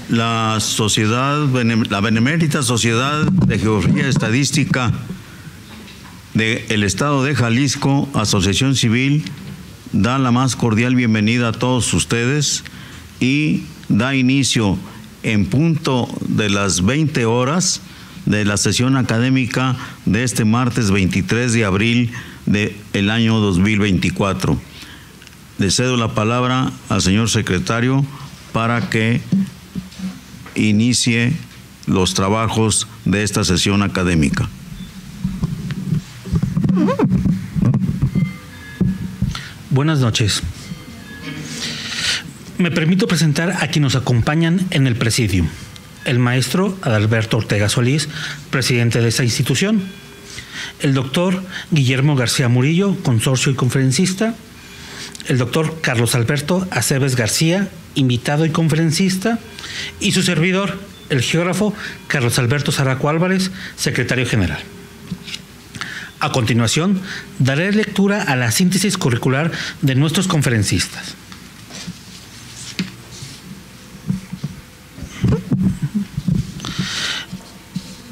La Benemérita Sociedad de Geografía y Estadística del Estado de Jalisco, Asociación Civil, da la más cordial bienvenida a todos ustedes y da inicio en punto de las 20 horas de la sesión académica de este martes 23 de abril del año 2024. Le cedo la palabra al señor secretario para que inicie los trabajos de esta sesión académica. Buenas noches. Me permito presentar a quienes nos acompañan en el presidium. El maestro Adalberto Ortega Solís, presidente de esta institución. El doctor Guillermo García Murillo, consorcio y conferencista. El doctor Carlos Alberto Aceves García, invitado y conferencista. Y su servidor, el geógrafo Carlos Alberto Zaraco Álvarez, secretario general. A continuación, daré lectura a la síntesis curricular de nuestros conferencistas.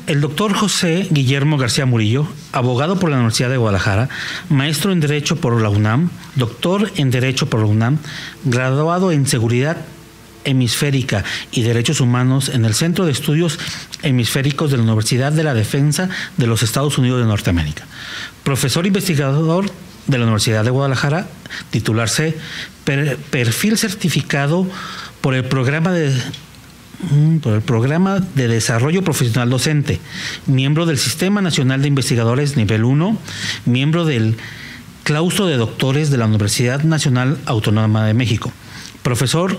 El doctor José Guillermo García Murillo, abogado por la Universidad de Guadalajara, maestro en Derecho por la UNAM, doctor en Derecho por la UNAM, graduado en Seguridad Hemisférica y Derechos Humanos en el Centro de Estudios Hemisféricos de la Universidad de la Defensa de los Estados Unidos de Norteamérica. Programa investigador de la Universidad de Guadalajara, titular C, perfil certificado por el Programa de Desarrollo Profesional Docente, miembro del Sistema Nacional de Investigadores Nivel 1, miembro del Claustro de Doctores de la Universidad Nacional Autónoma de México, profesor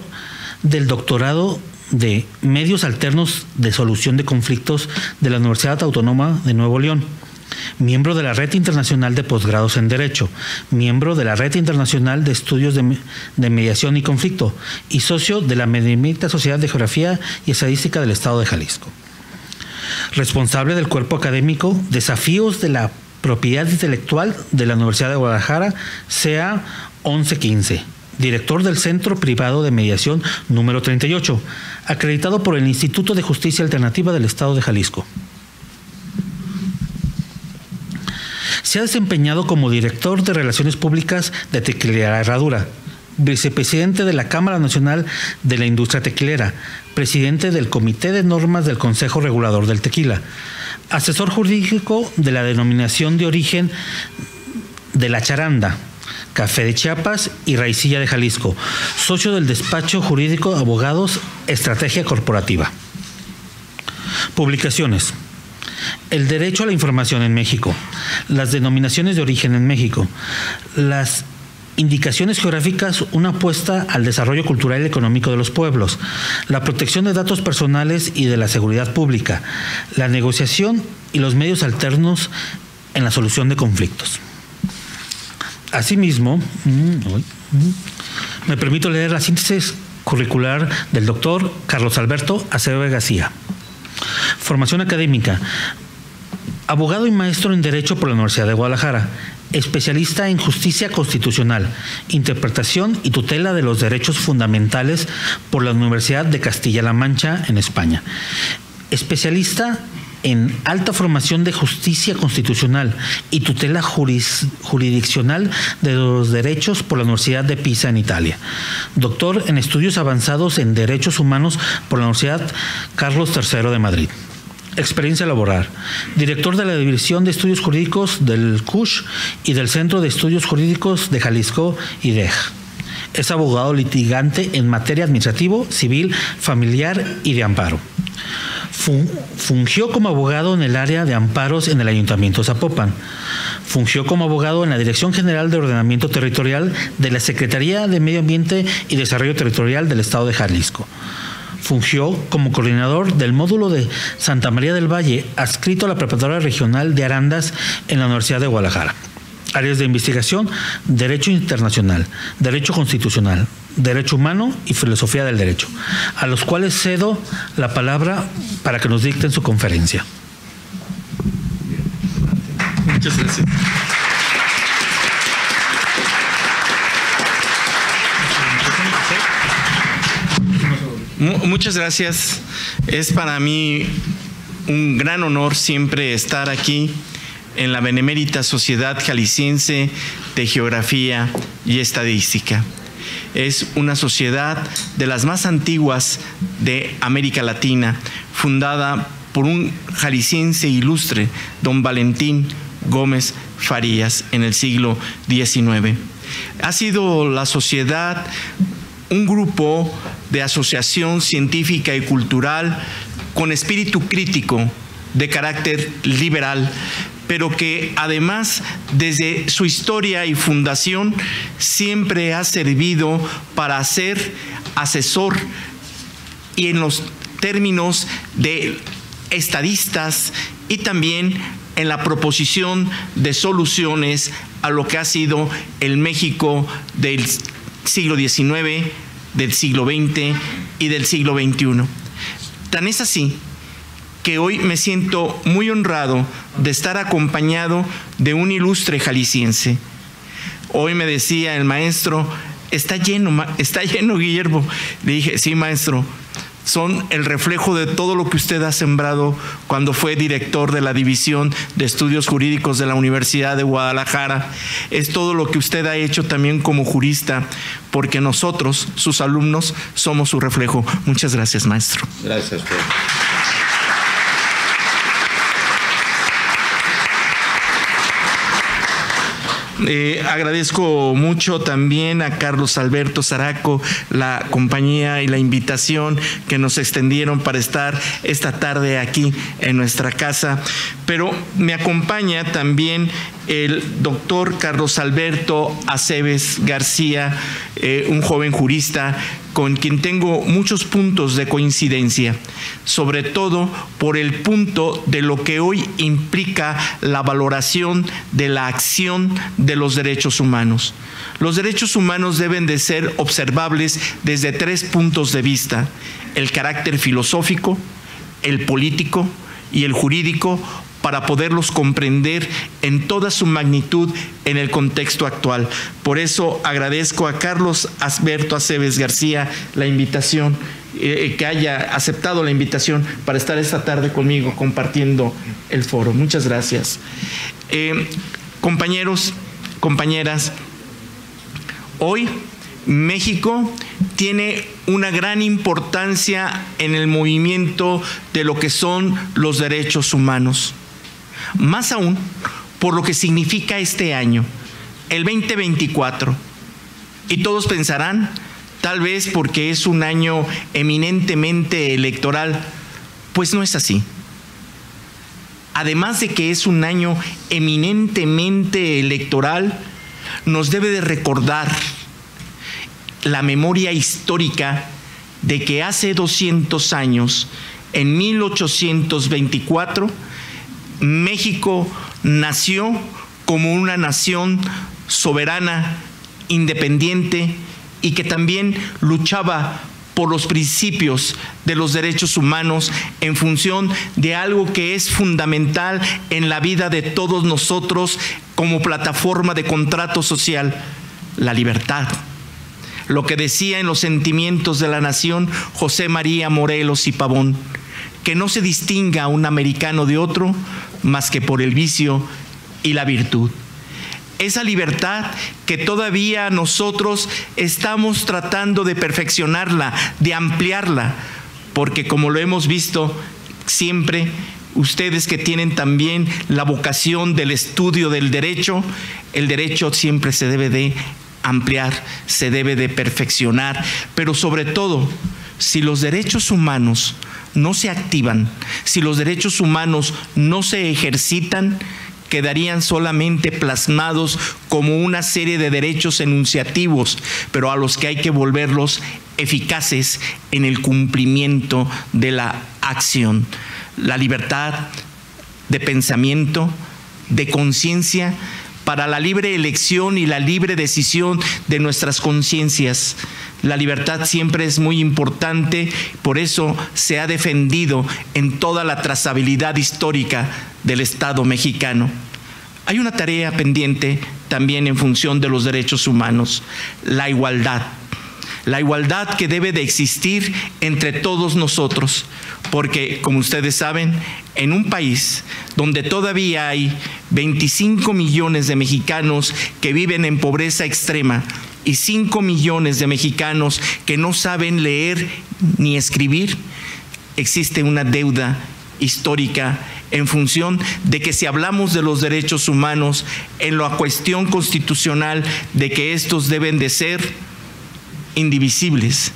del doctorado de Medios Alternos de Solución de Conflictos de la Universidad Autónoma de Nuevo León, miembro de la Red Internacional de Posgrados en Derecho, miembro de la Red Internacional de Estudios de Mediación y Conflicto y socio de la Benemérita Sociedad de Geografía y Estadística del Estado de Jalisco. Responsable del cuerpo académico Desafíos de la Propiedad Intelectual de la Universidad de Guadalajara, CA 1115. Director del Centro Privado de Mediación número 38, acreditado por el Instituto de Justicia Alternativa del Estado de Jalisco. Se ha desempeñado como director de Relaciones Públicas de Tequilera Herradura, vicepresidente de la Cámara Nacional de la Industria Tequilera, presidente del Comité de Normas del Consejo Regulador del Tequila, asesor jurídico de la Denominación de Origen de la Charanda, Café de Chiapas y Raicilla de Jalisco, socio del despacho jurídico Abogados Estrategia Corporativa. Publicaciones: El derecho a la información en México, las denominaciones de origen en México, las indicaciones geográficas, una apuesta al desarrollo cultural y económico de los pueblos, la protección de datos personales y de la seguridad pública, la negociación y los medios alternos en la solución de conflictos. Asimismo, me permito leer la síntesis curricular del doctor Carlos Alberto Aceves García. Formación académica: abogado y maestro en Derecho por la Universidad de Guadalajara, especialista en Justicia Constitucional, Interpretación y Tutela de los Derechos Fundamentales por la Universidad de Castilla-La Mancha, en España. Especialista en alta formación de justicia constitucional y tutela jurisdiccional de los derechos por la Universidad de Pisa, en Italia. Doctor en estudios avanzados en derechos humanos por la Universidad Carlos III de Madrid. Experiencia laboral: director de la División de Estudios Jurídicos del CUSH y del Centro de Estudios Jurídicos de Jalisco, IDEJ. Es abogado litigante en materia administrativo, civil, familiar y de amparo. Fungió como abogado en el área de amparos en el Ayuntamiento de Zapopan. Fungió como abogado en la Dirección General de Ordenamiento Territorial de la Secretaría de Medio Ambiente y Desarrollo Territorial del Estado de Jalisco. Fungió como coordinador del módulo de Santa María del Valle, adscrito a la Preparatoria Regional de Arandas en la Universidad de Guadalajara. Áreas de investigación: Derecho Internacional, Derecho Constitucional, Derecho Humano y Filosofía del Derecho, a los cuales cedo la palabra para que nos dicten su conferencia. Muchas gracias. Muchas gracias. Es para mí un gran honor siempre estar aquí en la Benemérita Sociedad Jalisciense de Geografía y Estadística. Es una sociedad de las más antiguas de América Latina, fundada por un jalisciense ilustre, don Valentín Gómez Farías, en el siglo XIX. Ha sido la sociedad un grupo de asociación científica y cultural con espíritu crítico, de carácter liberal, pero que además desde su historia y fundación siempre ha servido para ser asesor y en los términos de estadistas y también en la proposición de soluciones a lo que ha sido el México del siglo XIX, del siglo XX y del siglo XXI. Tan es así que hoy me siento muy honrado de estar acompañado de un ilustre jalisciense. Hoy me decía el maestro, está lleno Guillermo. Le dije, sí, maestro, son el reflejo de todo lo que usted ha sembrado cuando fue director de la División de Estudios Jurídicos de la Universidad de Guadalajara. Es todo lo que usted ha hecho también como jurista, porque nosotros, sus alumnos, somos su reflejo. Muchas gracias, maestro. Gracias, profe. Agradezco mucho también a Carlos Alberto Zaraco la compañía y la invitación que nos extendieron para estar esta tarde aquí en nuestra casa, pero me acompaña también el doctor Carlos Alberto Aceves García, un joven jurista con quien tengo muchos puntos de coincidencia, sobre todo por el punto de lo que hoy implica la valoración de la acción de los derechos humanos. Los derechos humanos deben de ser observables desde 3 puntos de vista: el carácter filosófico, el político y el jurídico, para poderlos comprender en toda su magnitud en el contexto actual. Por eso agradezco a Carlos Alberto Aceves García la invitación, que haya aceptado la invitación para estar esta tarde conmigo compartiendo el foro. Muchas gracias. Compañeros, compañeras, hoy México tiene una gran importancia en el movimiento de lo que son los derechos humanos. Más aún por lo que significa este año, el 2024. Y todos pensarán, tal vez porque es un año eminentemente electoral, pues no es así. Además de que es un año eminentemente electoral, nos debe de recordar la memoria histórica de que hace 200 años, en 1824, México nació como una nación soberana, independiente y que también luchaba por los principios de los derechos humanos en función de algo que es fundamental en la vida de todos nosotros como plataforma de contrato social: la libertad. Lo que decía en Los Sentimientos de la Nación José María Morelos y Pavón: que no se distinga a un americano de otro más que por el vicio y la virtud. Esa libertad que todavía nosotros estamos tratando de perfeccionarla, de ampliarla, porque como lo hemos visto siempre, ustedes que tienen también la vocación del estudio del derecho, el derecho siempre se debe de ampliar, se debe de perfeccionar, pero sobre todo, si los derechos humanos no se activan, si los derechos humanos no se ejercitan, quedarían solamente plasmados como una serie de derechos enunciativos, pero a los que hay que volverlos eficaces en el cumplimiento de la acción. La libertad de pensamiento, de conciencia, para la libre elección y la libre decisión de nuestras conciencias. La libertad siempre es muy importante, por eso se ha defendido en toda la trazabilidad histórica del Estado mexicano. Hay una tarea pendiente también en función de los derechos humanos: la igualdad. la igualdad que debe de existir entre todos nosotros, porque, como ustedes saben, en un país donde todavía hay 25 millones de mexicanos que viven en pobreza extrema y 5 millones de mexicanos que no saben leer ni escribir, existe una deuda histórica en función de que si hablamos de los derechos humanos en la cuestión constitucional de que estos deben de ser indivisibles,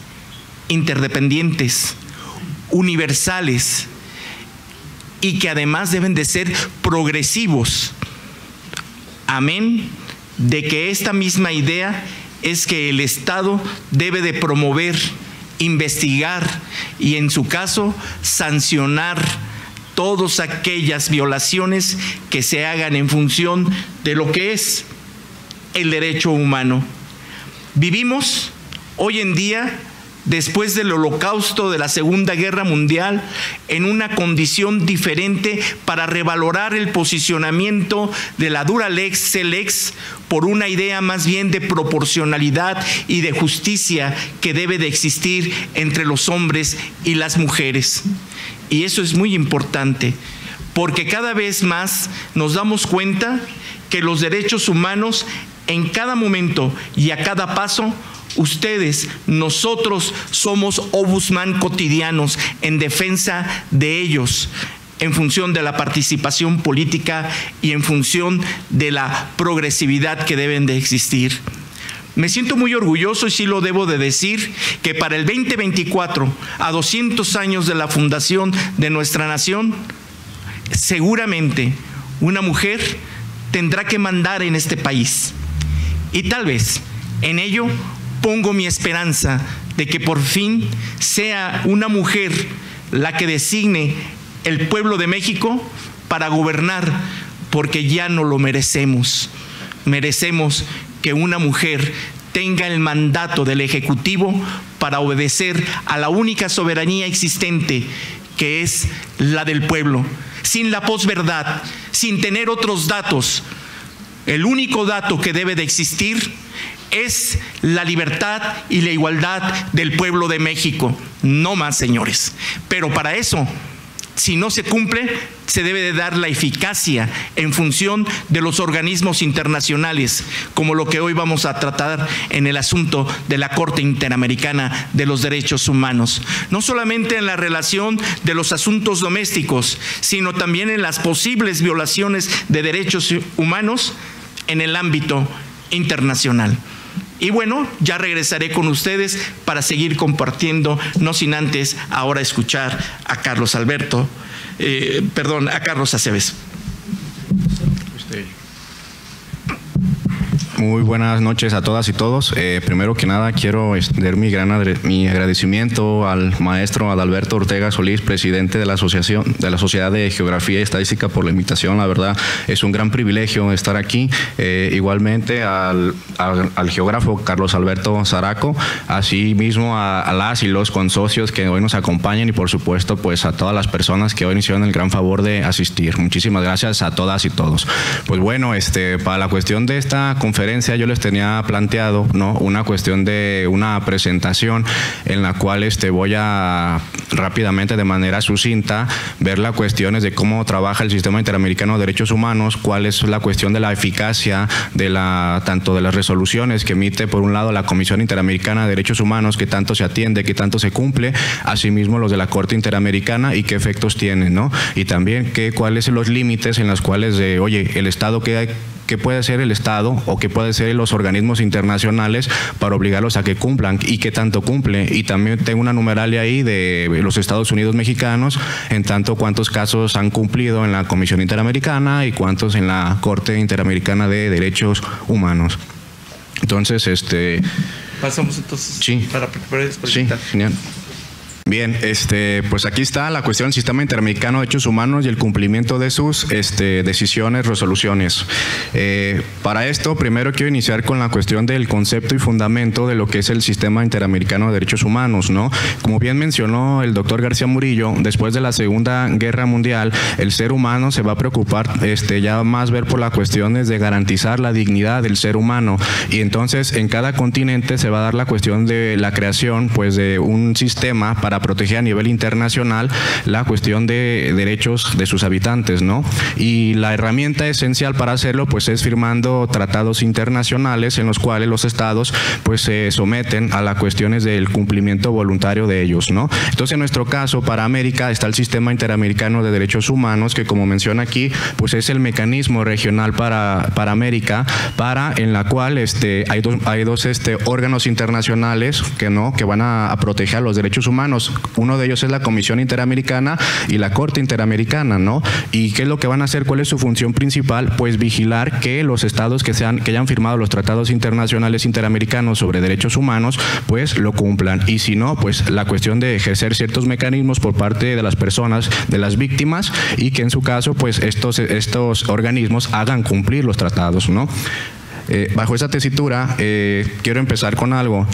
interdependientes, universales y que además deben de ser progresivos. Amén de que esta misma idea es que el Estado debe de promover, investigar y en su caso sancionar todas aquellas violaciones que se hagan en función de lo que es el derecho humano. Vivimos hoy en día, después del Holocausto, de la Segunda Guerra Mundial, en una condición diferente para revalorar el posicionamiento de la dura lex lex por una idea más bien de proporcionalidad y de justicia que debe de existir entre los hombres y las mujeres. Y eso es muy importante, porque cada vez más nos damos cuenta que los derechos humanos en cada momento y a cada paso, ustedes, nosotros somos ombudsman cotidianos en defensa de ellos, en función de la participación política y en función de la progresividad que deben de existir. Me siento muy orgulloso, y sí lo debo de decir, que para el 2024, a 200 años de la fundación de nuestra nación, seguramente una mujer tendrá que mandar en este país. Y tal vez en ello pongo mi esperanza de que por fin sea una mujer la que designe el pueblo de México para gobernar, porque ya no lo merecemos. Merecemos que una mujer tenga el mandato del Ejecutivo para obedecer a la única soberanía existente, que es la del pueblo, sin la posverdad, sin tener otros datos. El único dato que debe de existir es la libertad y la igualdad del pueblo de México. No más, señores. Pero para eso, si no se cumple, se debe de dar la eficacia en función de los organismos internacionales, como lo que hoy vamos a tratar en el asunto de la Corte Interamericana de los Derechos Humanos. No solamente en la relación de los asuntos domésticos, sino también en las posibles violaciones de derechos humanos en el ámbito internacional. Y bueno, ya regresaré con ustedes para seguir compartiendo, no sin antes ahora escuchar a Carlos Aceves. Muy buenas noches a todas y todos. Primero que nada quiero extender mi agradecimiento al maestro Adalberto Ortega Solís, presidente de la Sociedad de Geografía y Estadística, por la invitación. La verdad es un gran privilegio estar aquí. Igualmente al geógrafo Carlos Alberto Zaraco, así mismo a las y los consocios que hoy nos acompañan y por supuesto pues a todas las personas que hoy nos hicieron el gran favor de asistir. Muchísimas gracias a todas y todos. Pues bueno, para la cuestión de esta conferencia yo les tenía planteado, ¿no?, una cuestión de una presentación en la cual voy a rápidamente, de manera sucinta, ver las cuestiones de cómo trabaja el Sistema Interamericano de Derechos Humanos, cuál es la cuestión de la eficacia de tanto de las resoluciones que emite por un lado la Comisión Interamericana de Derechos Humanos, que tanto se atiende, que tanto se cumple, asimismo los de la Corte Interamericana y qué efectos tienen, ¿no? Y también cuáles son los límites en los cuales el Estado ¿qué puede hacer el Estado o qué puede hacer los organismos internacionales para obligarlos a que cumplan y qué tanto cumple? Y también tengo una numeralia ahí de los Estados Unidos mexicanos, en tanto cuántos casos han cumplido en la Comisión Interamericana y cuántos en la Corte Interamericana de Derechos Humanos. Entonces, pasamos entonces sí, para preparar. Sí, genial. Bien, pues aquí está la cuestión del Sistema Interamericano de Derechos Humanos y el cumplimiento de sus decisiones, resoluciones. Para esto, primero quiero iniciar con la cuestión del concepto y fundamento de lo que es el Sistema Interamericano de Derechos Humanos, ¿no? Como bien mencionó el doctor García Murillo, después de la Segunda Guerra Mundial, el ser humano se va a preocupar ya más ver por las cuestiones de garantizar la dignidad del ser humano, y entonces en cada continente se va a dar la cuestión de la creación pues de un sistema para proteger a nivel internacional la cuestión de derechos de sus habitantes, ¿no? Y la herramienta esencial para hacerlo pues es firmando tratados internacionales en los cuales los estados pues se someten a las cuestiones del cumplimiento voluntario de ellos, ¿no? Entonces en nuestro caso para América está el Sistema Interamericano de Derechos Humanos, que como menciona aquí pues es el mecanismo regional para América, en la cual hay dos órganos internacionales que van a proteger los derechos humanos. Uno de ellos es la Comisión Interamericana y la Corte Interamericana, ¿no? ¿Y qué es lo que van a hacer? ¿Cuál es su función principal? Pues vigilar que los estados que hayan firmado los tratados internacionales interamericanos sobre derechos humanos, pues lo cumplan. Y si no, pues la cuestión de ejercer ciertos mecanismos por parte de las personas, de las víctimas, y que en su caso, pues estos organismos hagan cumplir los tratados, ¿no? Bajo esa tesitura, quiero empezar con algo.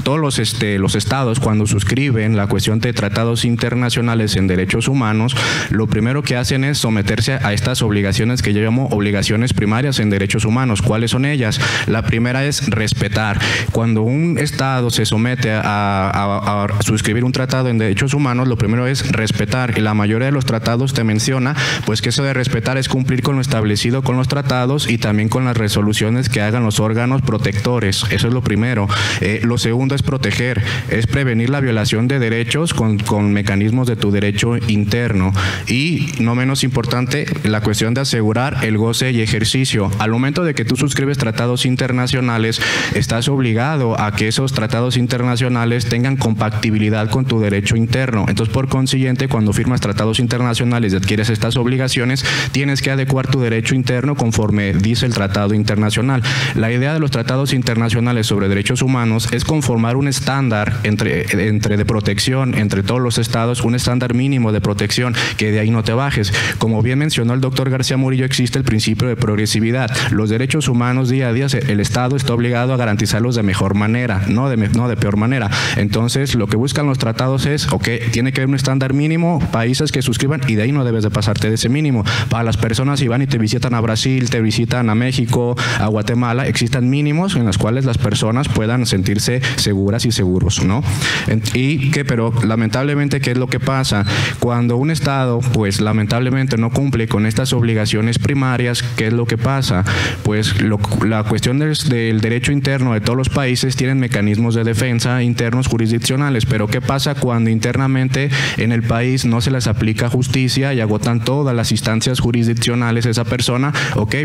Todos los estados, cuando suscriben la cuestión de tratados internacionales en derechos humanos, lo primero que hacen es someterse a estas obligaciones que yo llamo obligaciones primarias en derechos humanos. ¿Cuáles son ellas? La primera es respetar. Cuando un estado se somete a suscribir un tratado en derechos humanos, lo primero es respetar. Y la mayoría de los tratados te menciona pues que eso de respetar es cumplir con lo establecido con los tratados y también con las resoluciones que hagan los órganos protectores. Eso es lo primero. Lo segundo es proteger, es prevenir la violación de derechos con mecanismos de tu derecho interno. Y no menos importante, la cuestión de asegurar el goce y ejercicio. Al momento de que tú suscribes tratados internacionales, estás obligado a que esos tratados internacionales tengan compatibilidad con tu derecho interno. Entonces, por consiguiente, cuando firmas tratados internacionales y adquieres estas obligaciones, tienes que adecuar tu derecho interno conforme dice el tratado internacional. La idea de los tratados internacionales sobre derechos humanos es conformar un estándar de protección entre todos los estados, un estándar mínimo de protección, que de ahí no te bajes. Como bien mencionó el doctor García Murillo, existe el principio de progresividad. Los derechos humanos día a día, el Estado está obligado a garantizarlos de mejor manera, no de peor manera. Entonces, lo que buscan los tratados es, tiene que haber un estándar mínimo, países que suscriban, y de ahí no debes de pasarte de ese mínimo. Para las personas, si van y te visitan a Brasil, te visitan a México, a Guatemala, existan mínimos en los cuales las personas puedan sentirse seguras y seguros, ¿no? Pero lamentablemente, ¿qué es lo que pasa? Cuando un Estado, pues lamentablemente no cumple con estas obligaciones primarias, ¿qué es lo que pasa? Pues la cuestión del derecho interno de todos los países tienen mecanismos de defensa internos jurisdiccionales, pero ¿qué pasa cuando internamente en el país no se les aplica justicia y agotan todas las instancias jurisdiccionales a esa persona?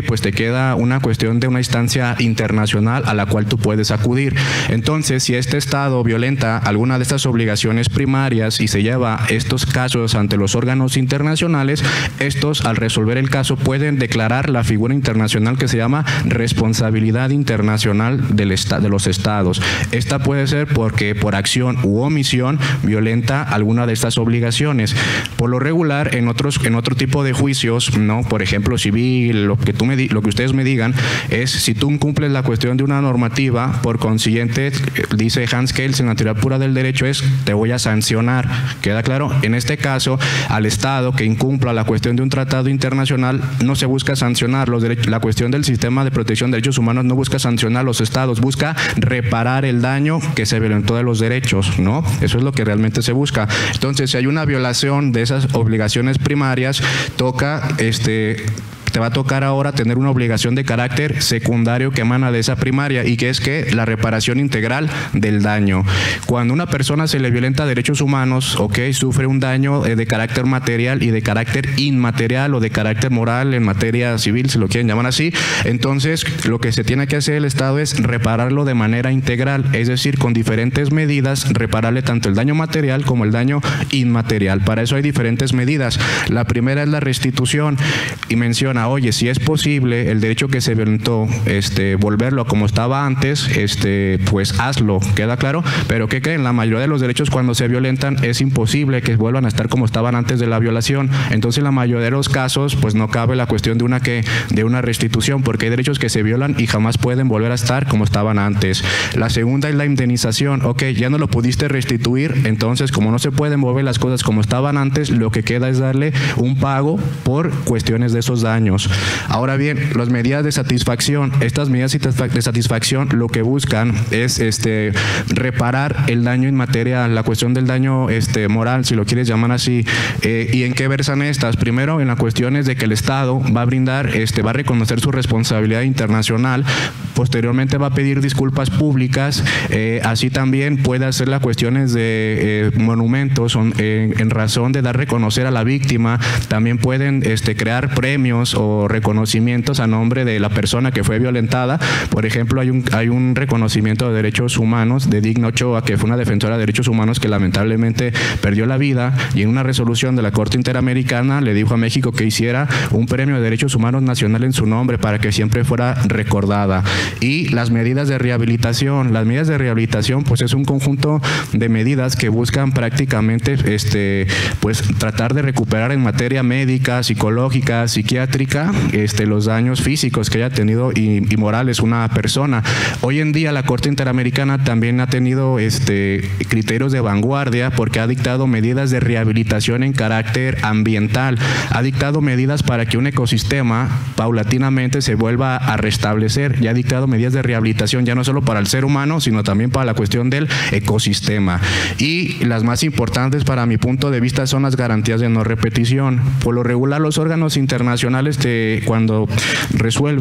Pues te queda una cuestión de una instancia internacional a la cual tú puedes acudir. Entonces, si este Estado violenta alguna de estas obligaciones primarias y se lleva estos casos ante los órganos internacionales, estos, al resolver el caso, pueden declarar la figura internacional que se llama responsabilidad internacional de los estados. Esta puede ser porque por acción u omisión violenta alguna de estas obligaciones. Por lo regular, en otro tipo de juicios, ¿no? Por ejemplo, civil, lo que ustedes me digan, es si tú incumples la cuestión de una normativa, por consiguiente, dice Hans Kelsen en la teoría pura del derecho, te voy a sancionar. ¿Queda claro? En este caso, al Estado que incumpla la cuestión de un tratado internacional, no se busca sancionar la cuestión del sistema de protección de derechos humanos, no busca sancionar a los Estados, busca reparar el daño que se violentó de los derechos, ¿no? Eso es lo que realmente se busca. Entonces, si hay una violación de esas obligaciones primarias, te va a tocar ahora tener una obligación de carácter secundario que emana de esa primaria, y que es la reparación integral del daño. Cuando una persona se le violenta derechos humanos, sufre un daño de carácter material y de carácter inmaterial o de carácter moral en materia civil, si lo quieren llamar así, entonces lo que se tiene que hacer el Estado es repararlo de manera integral, es decir, con diferentes medidas, repararle tanto el daño material como el daño inmaterial. Para eso hay diferentes medidas. La primera es la restitución, y menciona menciona, oye, si es posible el derecho que se violentó, volverlo como estaba antes, pues hazlo, ¿queda claro? Pero ¿qué creen? La mayoría de los derechos cuando se violentan es imposible que vuelvan a estar como estaban antes de la violación. Entonces, en la mayoría de los casos, pues no cabe la cuestión de una restitución, porque hay derechos que se violan y jamás pueden volver a estar como estaban antes. La segunda es la indemnización. Ok, ya no lo pudiste restituir, entonces como no se pueden mover las cosas como estaban antes, lo que queda es darle un pago por cuestiones de esos daños. Ahora bien, las medidas de satisfacción, estas medidas de satisfacción lo que buscan es reparar el daño inmaterial, la cuestión del daño moral, si lo quieres llamar así. ¿Y en qué versan estas? Primero, en las cuestiones de que el Estado va a brindar, va a reconocer su responsabilidad internacional, posteriormente va a pedir disculpas públicas, así también puede hacer las cuestiones de monumentos en razón de dar a reconocer a la víctima, también pueden crear premios o reconocimientos a nombre de la persona que fue violentada. Por ejemplo, hay un reconocimiento de derechos humanos de Digna Ochoa, que fue una defensora de derechos humanos que lamentablemente perdió la vida, y en una resolución de la Corte Interamericana le dijo a México que hiciera un premio de derechos humanos nacional en su nombre para que siempre fuera recordada. Y las medidas de rehabilitación. Las medidas de rehabilitación pues es un conjunto de medidas que buscan prácticamente pues tratar de recuperar en materia médica, psicológica, psiquiátrica los daños físicos que haya tenido y morales una persona. Hoy en día la Corte Interamericana también ha tenido criterios de vanguardia porque ha dictado medidas de rehabilitación en carácter ambiental, ha dictado medidas para que un ecosistema paulatinamente se vuelva a restablecer, ya ha dictado medidas de rehabilitación ya no solo para el ser humano, sino también para la cuestión del ecosistema. Y las más importantes para mi punto de vista son las garantías de no repetición. Por lo regular los órganos internacionales cuando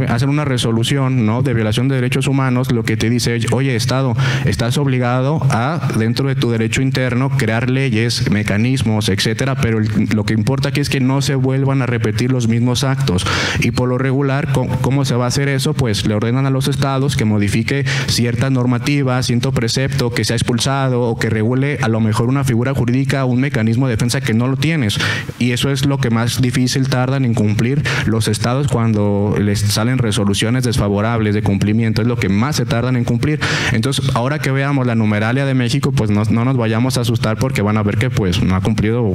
hacen una resolución, ¿no?, de violación de derechos humanos, lo que te dice, oye, Estado, estás obligado a, dentro de tu derecho interno, crear leyes, mecanismos, etcétera, pero lo que importa aquí es que no se vuelvan a repetir los mismos actos. Y por lo regular, ¿cómo se va a hacer eso? Pues le ordenan a los estados que modifique cierta normativa, cierto precepto que se ha expulsado o que regule a lo mejor una figura jurídica, un mecanismo de defensa que no lo tienes. Y eso es lo que más difícil tardan en cumplir los estados cuando les salen resoluciones desfavorables de cumplimiento, es lo que más se tardan en cumplir. Entonces, ahora que veamos la numeralia de México, pues no nos vayamos a asustar porque van a ver que pues no ha cumplido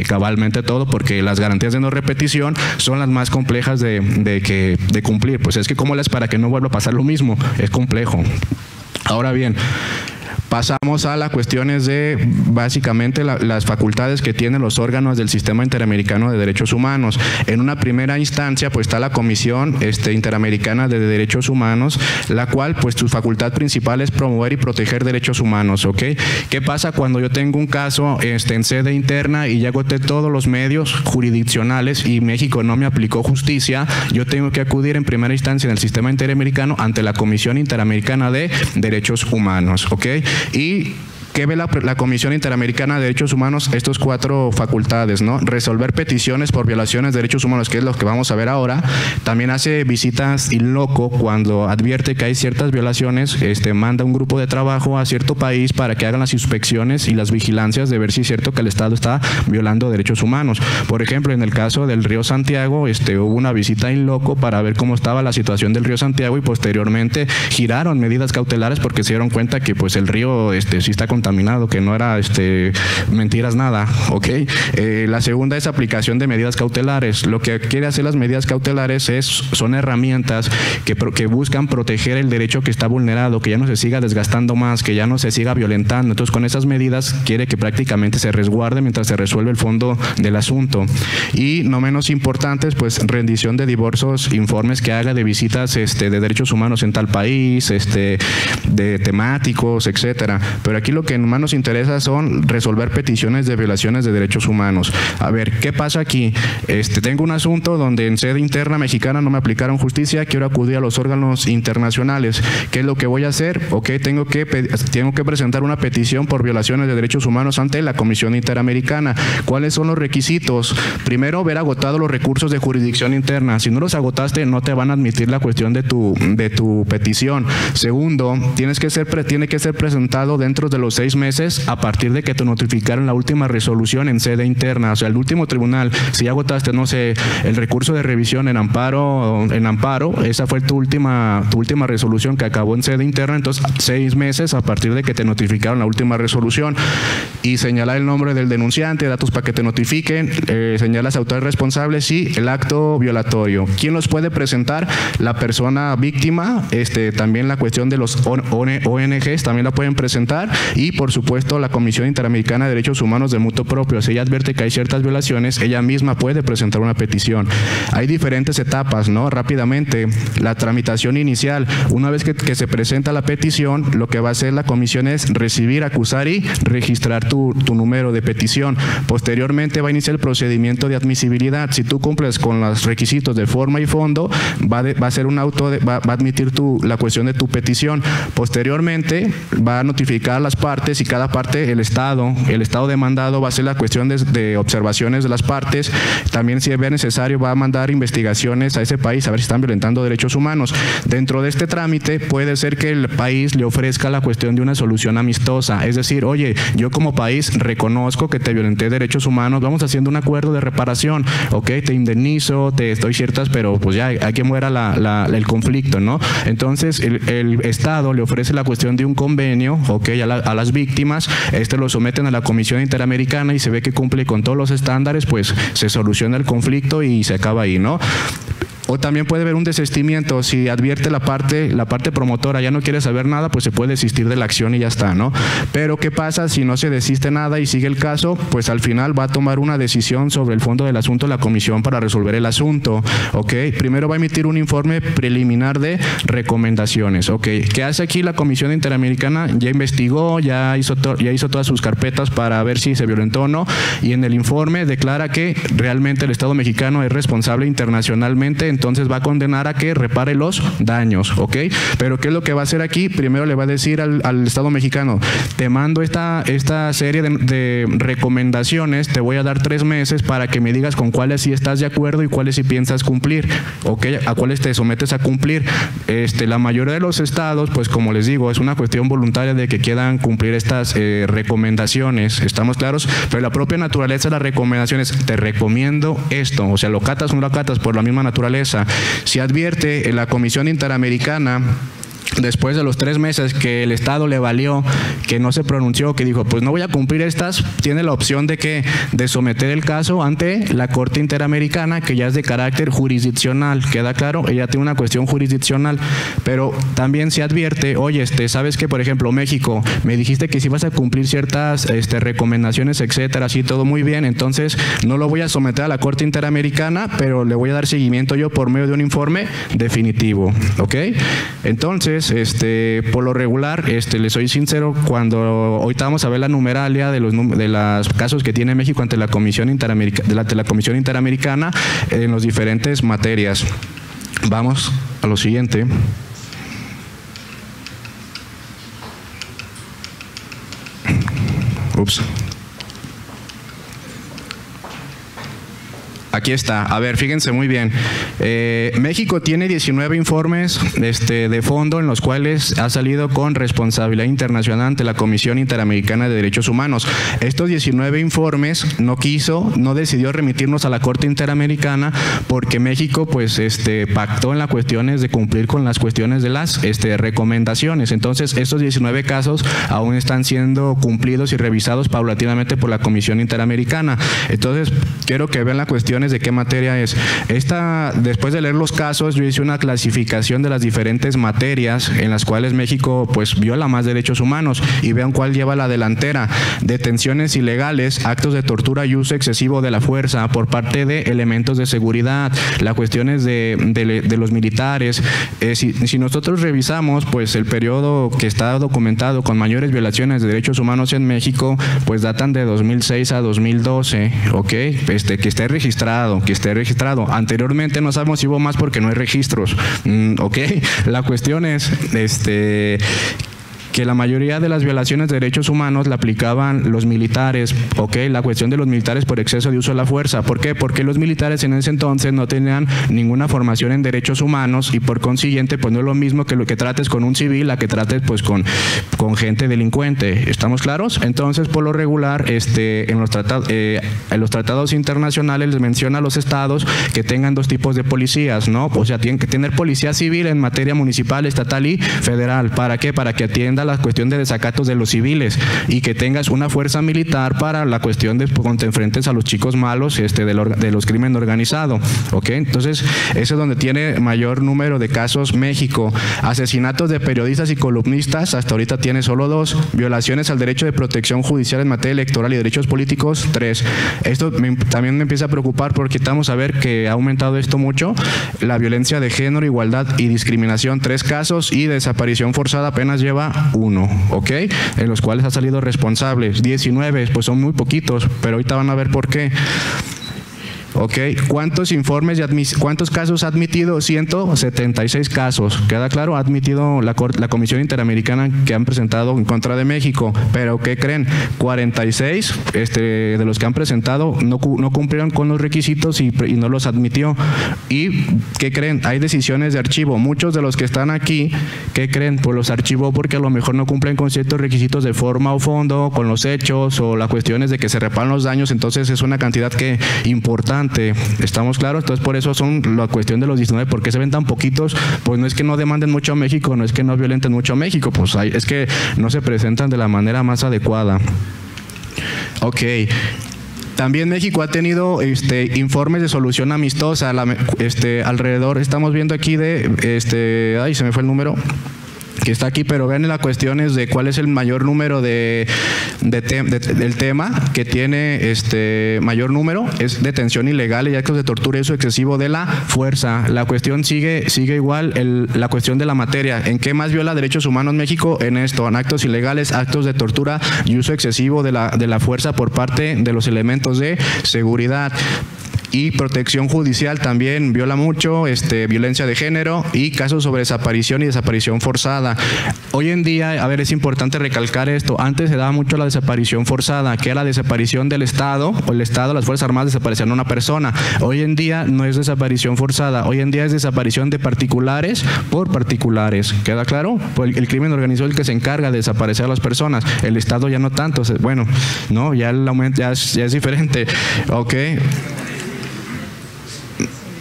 cabalmente todo, porque las garantías de no repetición son las más complejas de cumplir. Pues es que cómo les para que no vuelva a pasar lo mismo, es complejo. Ahora bien, pasamos a las cuestiones de básicamente las facultades que tienen los órganos del Sistema Interamericano de Derechos Humanos. En una primera instancia pues está la Comisión Interamericana de Derechos Humanos, la cual pues su facultad principal es promover y proteger derechos humanos, ¿ok? ¿Qué pasa cuando yo tengo un caso en sede interna y ya agoté todos los medios jurisdiccionales y México no me aplicó justicia? Yo tengo que acudir en primera instancia en el Sistema Interamericano ante la Comisión Interamericana de Derechos Humanos, ¿ok? Y ¿qué ve la Comisión Interamericana de Derechos Humanos? Estos 4 facultades, ¿no? Resolver peticiones por violaciones de derechos humanos, que es lo que vamos a ver ahora. También hace visitas in loco cuando advierte que hay ciertas violaciones, manda un grupo de trabajo a cierto país para que hagan las inspecciones y las vigilancias de ver si es cierto que el Estado está violando derechos humanos. Por ejemplo, en el caso del río Santiago, hubo una visita in loco para ver cómo estaba la situación del río Santiago y posteriormente giraron medidas cautelares porque se dieron cuenta que pues el río sí está contaminado, que no era mentiras nada, ¿ok? La segunda es aplicación de medidas cautelares. Lo que quiere hacer las medidas cautelares son herramientas que buscan proteger el derecho que está vulnerado, que ya no se siga desgastando más, que ya no se siga violentando. Entonces, con esas medidas quiere que prácticamente se resguarde mientras se resuelve el fondo del asunto. Y no menos importantes, pues rendición de diversos informes que haga de visitas de derechos humanos en tal país, de temáticos, etcétera. Pero aquí lo que más nos interesa son resolver peticiones de violaciones de derechos humanos. A ver, ¿qué pasa aquí? Tengo un asunto donde en sede interna mexicana no me aplicaron justicia, quiero acudir a los órganos internacionales. ¿Qué es lo que voy a hacer? Ok, tengo que presentar una petición por violaciones de derechos humanos ante la Comisión Interamericana. ¿Cuáles son los requisitos? Primero, haber agotado los recursos de jurisdicción interna. Si no los agotaste, no te van a admitir la cuestión de tu petición. Segundo, tiene que ser presentado dentro de los 6 meses a partir de que te notificaron la última resolución en sede interna. O sea, el último tribunal, si ya agotaste, no sé, el recurso de revisión en amparo, esa fue tu última resolución que acabó en sede interna, entonces 6 meses a partir de que te notificaron la última resolución. Y señalar el nombre del denunciante, datos para que te notifiquen, señalas autores responsables y el acto violatorio. ¿Quién los puede presentar? La persona víctima, también la cuestión de los ONGs también la pueden presentar, y por supuesto la Comisión Interamericana de Derechos Humanos de motu propio. Si ella advierte que hay ciertas violaciones, ella misma puede presentar una petición. Hay diferentes etapas, ¿no? Rápidamente, la tramitación inicial, una vez que se presenta la petición, lo que va a hacer la comisión es recibir, acusar y registrar tu número de petición. Posteriormente va a iniciar el procedimiento de admisibilidad. Si tú cumples con los requisitos de forma y fondo, va a hacer un va a admitir la cuestión de tu petición. Posteriormente va a notificar a las partes, y cada parte, el Estado demandado va a hacer la cuestión de observaciones de las partes. También, si vea necesario, va a mandar investigaciones a ese país a ver si están violentando derechos humanos. Dentro de este trámite puede ser que el país le ofrezca la cuestión de una solución amistosa, es decir, oye, yo como país reconozco que te violenté derechos humanos, vamos haciendo un acuerdo de reparación, ok, te indemnizo, te doy ciertas, pero pues ya hay que muera el conflicto, ¿no? Entonces el Estado le ofrece la cuestión de un convenio, ok, a las víctimas, lo someten a la Comisión Interamericana y se ve que cumple con todos los estándares, pues se soluciona el conflicto y se acaba ahí, ¿no? O también puede haber un desistimiento. Si advierte la parte promotora, ya no quiere saber nada, pues se puede desistir de la acción y ya está, ¿no? Pero ¿qué pasa si no se desiste nada y sigue el caso? Pues al final va a tomar una decisión sobre el fondo del asunto la comisión para resolver el asunto, ¿ok? Primero va a emitir un informe preliminar de recomendaciones, ¿ok? ¿Qué hace aquí la Comisión Interamericana? Ya investigó, ya hizo todas sus carpetas para ver si se violentó o no, y en el informe declara que realmente el Estado mexicano es responsable internacionalmente, entonces va a condenar a que repare los daños, ¿ok? Pero ¿qué es lo que va a hacer aquí? Primero le va a decir al Estado mexicano, te mando esta serie de recomendaciones, te voy a dar 3 meses para que me digas con cuáles sí estás de acuerdo y cuáles sí piensas cumplir, ¿ok? A cuáles te sometes a cumplir. La mayoría de los estados, pues como les digo, es una cuestión voluntaria de que quieran cumplir estas recomendaciones, ¿estamos claros? Pero la propia naturaleza de las recomendaciones, te recomiendo esto, o sea, lo catas o no lo catas por la misma naturaleza. Si advierte la Comisión Interamericana, después de los 3 meses que el Estado le valió, que no se pronunció, que dijo, pues no voy a cumplir estas, tiene la opción de someter el caso ante la Corte Interamericana, que ya es de carácter jurisdiccional, ¿queda claro? Ella tiene una cuestión jurisdiccional, pero también se advierte, oye, ¿sabes que, por ejemplo, México, me dijiste que si vas a cumplir ciertas recomendaciones, etcétera, así todo muy bien, entonces no lo voy a someter a la Corte Interamericana, pero le voy a dar seguimiento yo por medio de un informe definitivo, ¿ok? Entonces, por lo regular, les soy sincero, cuando ahorita vamos a ver la numeralia de los casos que tiene México ante la Comisión Interamericana en las diferentes materias. Vamos a lo siguiente. Ups. Aquí está. A ver, fíjense muy bien. México tiene 19 informes de fondo en los cuales ha salido con responsabilidad internacional ante la Comisión Interamericana de Derechos Humanos. Estos 19 informes no decidió remitirnos a la Corte Interamericana porque México pues pactó en las cuestiones de cumplir con las cuestiones de las recomendaciones. Entonces, estos 19 casos aún están siendo cumplidos y revisados paulatinamente por la Comisión Interamericana. Entonces, quiero que vean la cuestión de qué materia es. Después de leer los casos, yo hice una clasificación de las diferentes materias en las cuales México pues viola más derechos humanos, y vean cuál lleva la delantera. Detenciones ilegales, actos de tortura y uso excesivo de la fuerza por parte de elementos de seguridad, las cuestiones de los militares. Si nosotros revisamos pues el periodo que está documentado con mayores violaciones de derechos humanos en México, pues datan de 2006 a 2012, ¿ok? Que esté registrado. Anteriormente no sabemos si hubo más porque no hay registros, ¿ok? La cuestión es que que la mayoría de las violaciones de derechos humanos la aplicaban los militares, ¿ok? La cuestión de los militares por exceso de uso de la fuerza. ¿Por qué? Porque los militares en ese entonces no tenían ninguna formación en derechos humanos y por consiguiente pues no es lo mismo que lo que trates con un civil a que trates pues con gente delincuente. ¿Estamos claros? Entonces, por lo regular, en los tratados internacionales les menciona a los estados que tengan dos tipos de policías, ¿no? O sea, tienen que tener policía civil en materia municipal, estatal y federal. ¿Para qué? Para que atienda la cuestión de desacatos de los civiles y que tengas una fuerza militar para la cuestión de cuando te enfrentes a los chicos malos de los crimen organizado, ¿ok? Entonces, eso es donde tiene mayor número de casos México. Asesinatos de periodistas y columnistas, hasta ahorita tiene solo 2. Violaciones al derecho de protección judicial en materia electoral y derechos políticos, 3. Esto también me empieza a preocupar porque estamos a ver que ha aumentado esto mucho. La violencia de género, igualdad y discriminación, 3 casos, y desaparición forzada apenas lleva 1, ¿ok? En los cuales ha salido responsables. 19, pues son muy poquitos, pero ahorita van a ver por qué. Ok, ¿cuántos casos ha admitido? 176 casos. ¿Queda claro? Ha admitido la Comisión Interamericana que han presentado en contra de México. Pero ¿qué creen? 46 de los que han presentado no cumplieron con los requisitos y no los admitió. ¿Y qué creen? Hay decisiones de archivo. Muchos de los que están aquí, ¿qué creen? Pues los archivó porque a lo mejor no cumplen con ciertos requisitos de forma o fondo, con los hechos o las cuestiones de que se reparan los daños. Entonces es una cantidad que importante. ¿Estamos claros? Entonces por eso son la cuestión de los 19, ¿por qué se ven tan poquitos? Pues no es que no demanden mucho a México, no es que no violenten mucho a México, pues es que no se presentan de la manera más adecuada. Ok. También México ha tenido informes de solución amistosa alrededor, estamos viendo aquí ay, se me fue el número que está aquí, pero vean las cuestiones de cuál es el mayor número del tema que tiene mayor número, es detención ilegal y actos de tortura y uso excesivo de la fuerza. La cuestión sigue igual, la cuestión de la materia. ¿En qué más viola derechos humanos México? En esto, en actos ilegales, actos de tortura y uso excesivo de la fuerza por parte de los elementos de seguridad. Y protección judicial también viola mucho, violencia de género y casos sobre desaparición y desaparición forzada. Hoy en día, a ver, es importante recalcar esto, antes se daba mucho la desaparición forzada, que era la desaparición del Estado, o el Estado, las Fuerzas Armadas desaparecían a una persona. Hoy en día no es desaparición forzada, hoy en día es desaparición de particulares por particulares. ¿Queda claro? Pues el crimen organizado es el que se encarga de desaparecer a las personas, el Estado ya no tanto, bueno, no, ya el aumento ya es diferente, ok.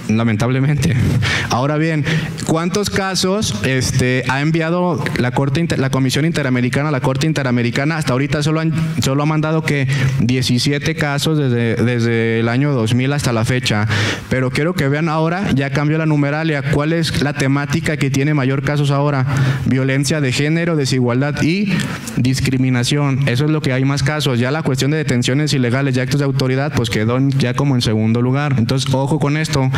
Lamentablemente. Ahora bien, ¿cuántos casos ha enviado la Comisión Interamericana a la Corte Interamericana? Hasta ahorita solo ha mandado que 17 casos desde el año 2000 hasta la fecha. Pero quiero que vean ahora, ya cambió la numeralia. ¿Cuál es la temática que tiene mayor casos ahora? Violencia de género, desigualdad y discriminación. Eso es lo que hay más casos. Ya la cuestión de detenciones ilegales y actos de autoridad pues quedó ya como en segundo lugar. Entonces, ojo con esto.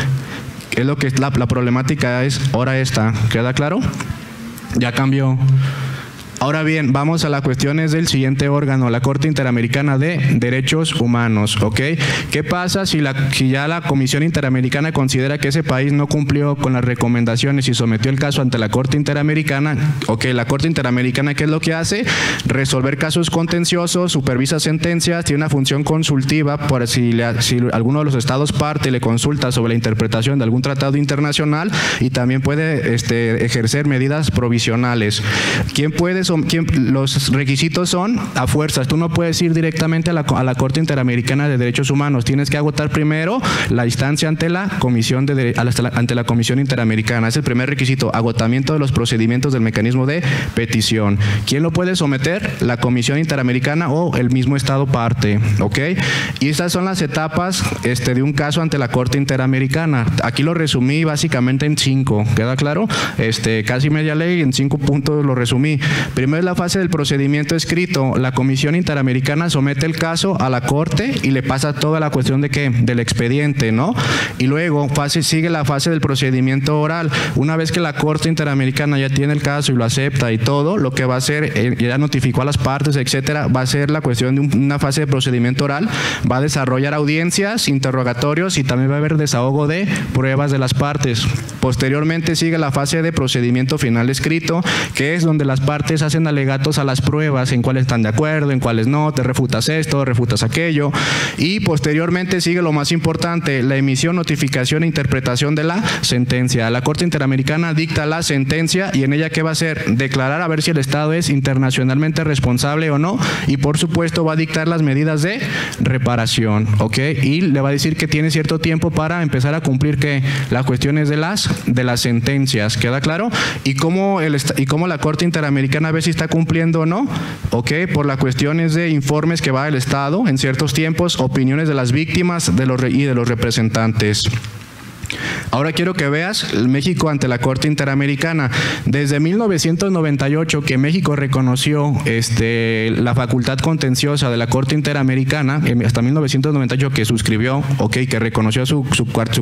Es lo que la problemática es ahora esta. ¿Queda claro? Ya cambió. Ahora bien, vamos a las cuestiones del siguiente órgano, la Corte Interamericana de Derechos Humanos, ¿ok? ¿Qué pasa si ya la Comisión Interamericana considera que ese país no cumplió con las recomendaciones y sometió el caso ante la Corte Interamericana? Ok, la Corte Interamericana, ¿qué es lo que hace? Resolver casos contenciosos, supervisa sentencias, tiene una función consultiva por si alguno de los estados parte le consulta sobre la interpretación de algún tratado internacional y también puede ejercer medidas provisionales. Los requisitos son a fuerzas. Tú no puedes ir directamente a la Corte Interamericana de Derechos Humanos. Tienes que agotar primero la instancia ante la Comisión Interamericana. Es el primer requisito, agotamiento de los procedimientos del mecanismo de petición. ¿Quién lo puede someter? La Comisión Interamericana o el mismo estado parte, ¿ok? Y estas son las etapas de un caso ante la Corte Interamericana. Aquí lo resumí básicamente en 5. ¿Queda claro? Casi media ley, en 5 puntos lo resumí. Primero es la fase del procedimiento escrito. La Comisión Interamericana somete el caso a la Corte y le pasa toda la cuestión del expediente, ¿no? Y luego sigue la fase del procedimiento oral. Una vez que la Corte Interamericana ya tiene el caso y lo acepta y todo, lo que va a hacer, ya notificó a las partes, etcétera, va a ser la cuestión de una fase de procedimiento oral, va a desarrollar audiencias, interrogatorios y también va a haber desahogo de pruebas de las partes. Posteriormente sigue la fase de procedimiento final escrito, que es donde las partes hacen alegatos a las pruebas, en cuáles están de acuerdo, en cuáles no, te refutas esto, refutas aquello, y posteriormente sigue lo más importante, la emisión, notificación e interpretación de la sentencia. La Corte Interamericana dicta la sentencia y en ella ¿qué va a hacer? Declarar a ver si el Estado es internacionalmente responsable o no, y por supuesto va a dictar las medidas de reparación, ¿ok? Y le va a decir que tiene cierto tiempo para empezar a cumplir que las cuestiones de las sentencias, ¿queda claro? Y cómo la Corte Interamericana ve si está cumpliendo o no, ¿ok? Por las cuestiones de informes que va el Estado en ciertos tiempos, opiniones de las víctimas y de los representantes. Ahora quiero que veas México ante la Corte Interamericana. Desde 1998 que México reconoció la facultad contenciosa de la Corte Interamericana, hasta 1998 que suscribió, que reconoció su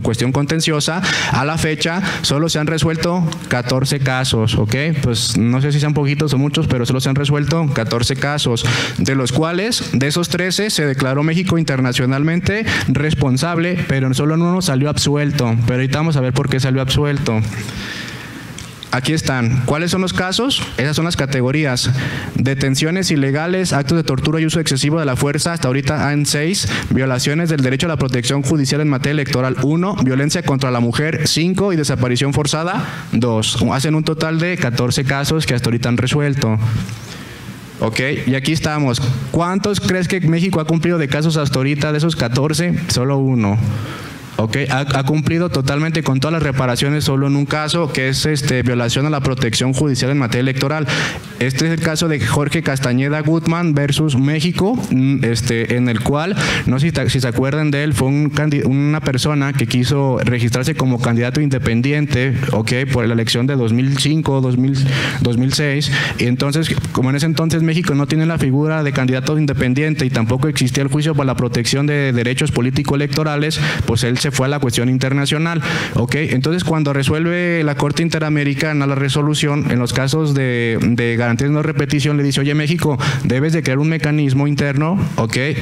cuestión contenciosa, a la fecha solo se han resuelto 14 casos, pues no sé si sean poquitos o muchos, pero solo se han resuelto 14 casos, de los cuales, de esos 13, se declaró México internacionalmente responsable, pero solo en uno salió absuelto. Pero ahorita vamos a ver por qué salió absuelto. Aquí están. ¿Cuáles son los casos? Esas son las categorías. Detenciones ilegales, actos de tortura y uso excesivo de la fuerza, hasta ahorita han 6. Violaciones del derecho a la protección judicial en materia electoral, 1. Violencia contra la mujer, 5. Y desaparición forzada, 2. Hacen un total de 14 casos que hasta ahorita han resuelto. Y aquí estamos. ¿Cuántos crees que México ha cumplido de casos hasta ahorita? De esos 14, solo 1. Ha cumplido totalmente con todas las reparaciones solo en un caso, que es violación a la protección judicial en materia electoral. Este es el caso de Jorge Castañeda Gutman versus México, en el cual, no sé si se acuerdan de él, fue una persona que quiso registrarse como candidato independiente, por la elección de 2005, 2006, y entonces, como en ese entonces México no tiene la figura de candidato independiente y tampoco existía el juicio por la protección de derechos político-electorales, pues él se fue a la cuestión internacional, Entonces, cuando resuelve la Corte Interamericana la resolución en los casos de garantías de no repetición, le dice, oye, México, debes de crear un mecanismo interno,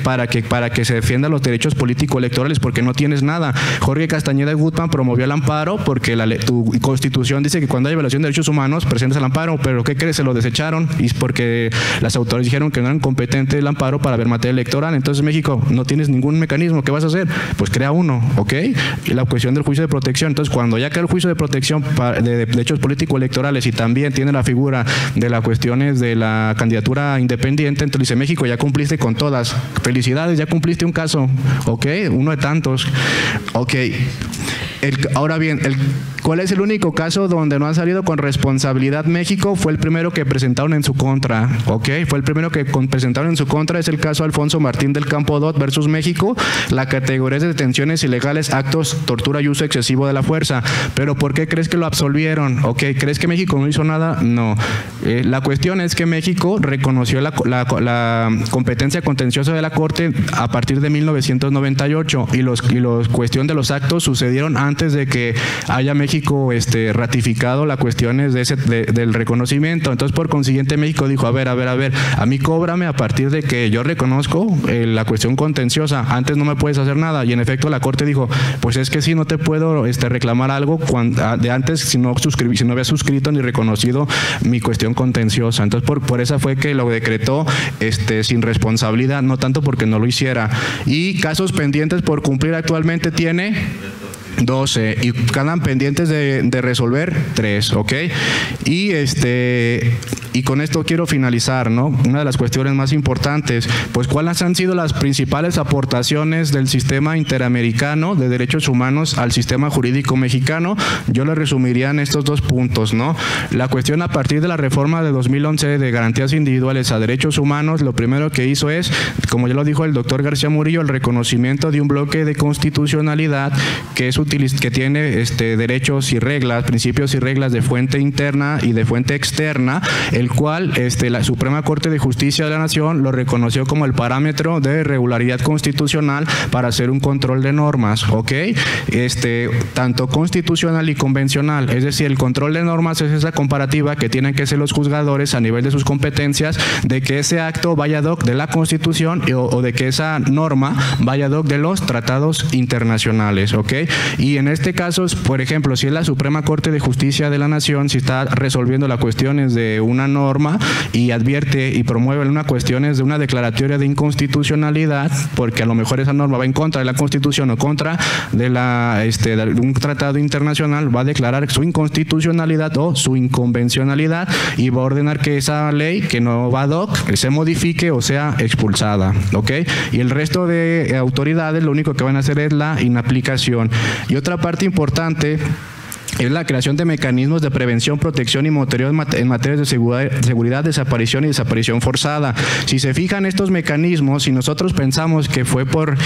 para que se defiendan los derechos político-electorales, porque no tienes nada. Jorge Castañeda Gutman promovió el amparo porque tu Constitución dice que cuando hay violación de derechos humanos presentas el amparo, pero ¿qué crees? Se lo desecharon, y es porque las autoridades dijeron que no eran competentes el amparo para ver materia electoral. Entonces, México, no tienes ningún mecanismo. ¿Qué vas a hacer? Pues crea uno, y la cuestión del juicio de protección. Entonces, cuando ya queda el juicio de protección de derechos político-electorales y también tiene la figura de las cuestiones de la candidatura independiente, entonces dice, México, ya cumpliste con todas. Felicidades, ya cumpliste un caso, uno de tantos. Ahora bien, ¿cuál es el único caso donde no ha salido con responsabilidad México? Fue el primero que presentaron en su contra, Fue el primero que presentaron en su contra, es el caso Alfonso Martín del Campo Dot versus México. La categoría es de detenciones ilegales, actos, tortura y uso excesivo de la fuerza. ¿Pero por qué crees que lo absolvieron? ¿Crees que México no hizo nada? No. La cuestión es que México reconoció la competencia contenciosa de la Corte a partir de 1998 y los cuestión de los actos sucedieron antes de que haya México ratificado las cuestiones del reconocimiento. Entonces, por consiguiente, México dijo, a ver, a mí cóbrame a partir de que yo reconozco la cuestión contenciosa, antes no me puedes hacer nada. Y en efecto la Corte dijo, pues es que sí, no te puedo reclamar algo de antes si no había suscrito ni reconocido mi cuestión contenciosa. Entonces, por esa fue que lo decretó sin responsabilidad, no tanto porque no lo hiciera. Y casos pendientes por cumplir actualmente tiene 12 y quedan pendientes de resolver 3, y con esto quiero finalizar, una de las cuestiones más importantes, pues cuáles han sido las principales aportaciones del sistema interamericano de derechos humanos al sistema jurídico mexicano. Yo lo resumiría en estos 2 puntos, La cuestión a partir de la reforma de 2011 de garantías individuales a derechos humanos, lo primero que hizo es, como ya lo dijo el doctor García Murillo, el reconocimiento de un bloque de constitucionalidad que tiene derechos y reglas, principios y reglas de fuente interna y de fuente externa, el cual la Suprema Corte de Justicia de la Nación lo reconoció como el parámetro de regularidad constitucional para hacer un control de normas, tanto constitucional y convencional. Es decir, el control de normas es esa comparativa que tienen que hacer los juzgadores a nivel de sus competencias, de que ese acto vaya ad hoc de la Constitución o de que esa norma vaya ad hoc de los tratados internacionales, Y en este caso, por ejemplo, si es la Suprema Corte de Justicia de la Nación, si está resolviendo las cuestiones de una norma y advierte y promueve una cuestiones de una declaratoria de inconstitucionalidad, porque a lo mejor esa norma va en contra de la Constitución o contra de un tratado internacional, va a declarar su inconstitucionalidad o su inconvencionalidad y va a ordenar que esa ley, que no va ad hoc, se modifique o sea expulsada, ¿ok? Y el resto de autoridades lo único que van a hacer es la inaplicación. Y otra parte importante es la creación de mecanismos de prevención, protección y monitoreo en materias de seguridad, desaparición y desaparición forzada. Si se fijan estos mecanismos, si nosotros pensamos que fue por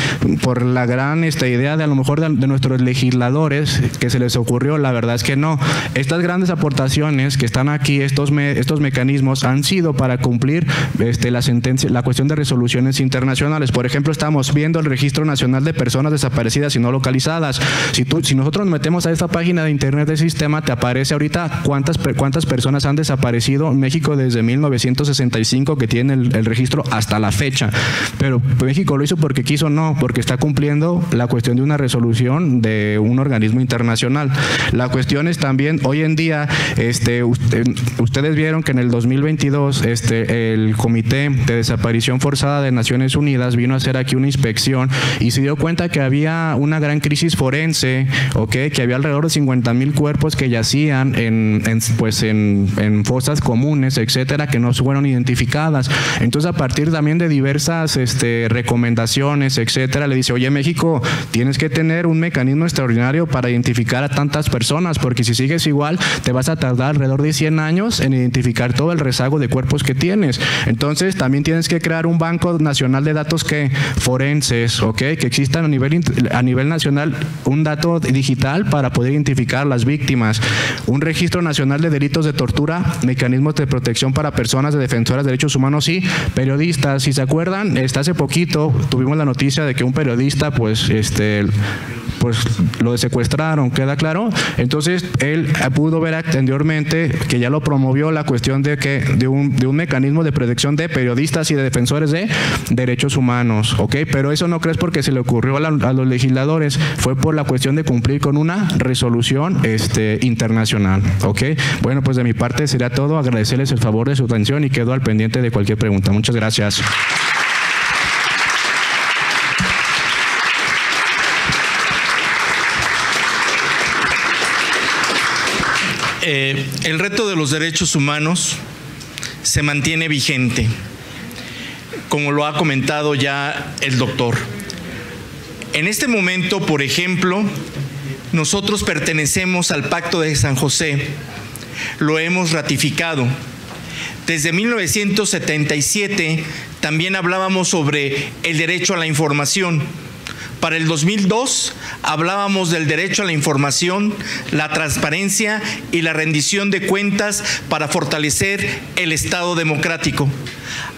la gran idea de a lo mejor de nuestros legisladores que se les ocurrió, la verdad es que no. Estas grandes aportaciones que están aquí, estos mecanismos han sido para cumplir la cuestión de resoluciones internacionales. Por ejemplo, estamos viendo el Registro Nacional de Personas Desaparecidas y No Localizadas. Si nosotros nos metemos a esta página de internet del sistema, te aparece ahorita cuántas personas han desaparecido en México desde 1965 que tiene el registro hasta la fecha. Pero México lo hizo porque quiso, no, porque está cumpliendo la cuestión de una resolución de un organismo internacional. La cuestión es también, hoy en día, ustedes vieron que en el 2022 el Comité de Desaparición Forzada de Naciones Unidas vino a hacer aquí una inspección y se dio cuenta que había una gran crisis forense, que había alrededor de 50,000 cuerpos que yacían en fosas comunes, etcétera, que no fueron identificadas. Entonces, a partir también de diversas recomendaciones, etcétera, le dice, oye, México, tienes que tener un mecanismo extraordinario para identificar a tantas personas, porque si sigues igual, te vas a tardar alrededor de 100 años en identificar todo el rezago de cuerpos que tienes. Entonces, también tienes que crear un banco nacional de datos forenses, que existan a nivel nacional, un dato digital para poder identificar las víctimas, un registro nacional de delitos de tortura, mecanismos de protección para personas de defensoras de derechos humanos y periodistas. Si se acuerdan, hace poquito tuvimos la noticia de que un periodista pues lo secuestraron, ¿queda claro? Entonces él pudo ver anteriormente que ya lo promovió la cuestión de un mecanismo de protección de periodistas y de defensores de derechos humanos, pero eso no crees porque se le ocurrió a los legisladores, fue por la cuestión de cumplir con una resolución internacional, Bueno, pues de mi parte sería todo, agradecerles el favor de su atención y quedo al pendiente de cualquier pregunta. Muchas gracias. El reto de los derechos humanos se mantiene vigente, como lo ha comentado ya el doctor. En este momento, por ejemplo, nosotros pertenecemos al Pacto de San José, lo hemos ratificado. Desde 1977 también hablábamos sobre el derecho a la información. Para el 2002 hablábamos del derecho a la información, la transparencia y la rendición de cuentas para fortalecer el Estado democrático.